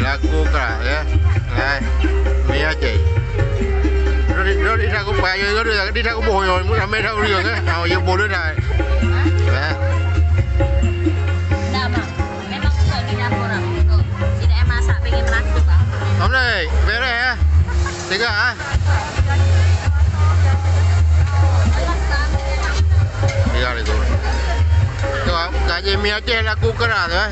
lagu keras ya. Hai, Mia Aceh. Rồi đi ra cũng phải rồi đi ra cũng bồi rồi muốn làm mấy đâu rồi á. Nào giờ bồi nữa này. Ya. Enggak, Mak. Memang untuk di dapur aku. Tidak masak pengen masuk, Bang. Hôm nay về đây ha. Tiga ha. Tiga itu. Tuh, kaji Mia Aceh lagu keras ya.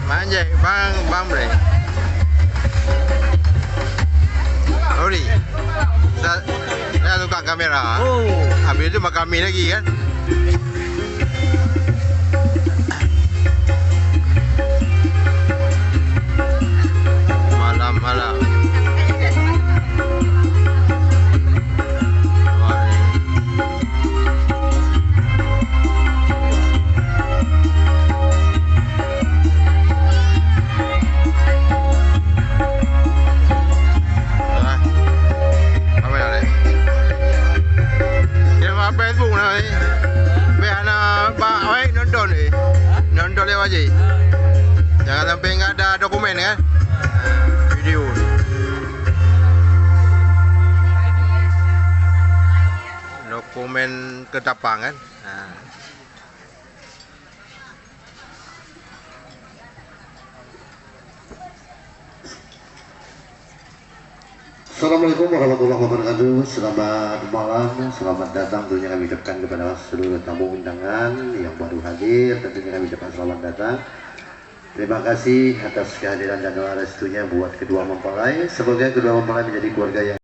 Manja, bang bre. Ori. Saya suka kamera. Habis itu makan mie lagi kan. Malam. Facebook này bây giờ Pak Awek nonton lewat aja, jangan sampai nggak ada dokumen kan, video dokumen ketapang kan. Assalamualaikum warahmatullahi wabarakatuh. Selamat malam, selamat datang. Tentunya kami ucapkan kepada seluruh tamu undangan yang baru hadir. Tentunya kami ucapkan selamat datang. Terima kasih atas kehadiran dan doa restunya buat kedua mempelai. Semoga kedua mempelai menjadi keluarga yang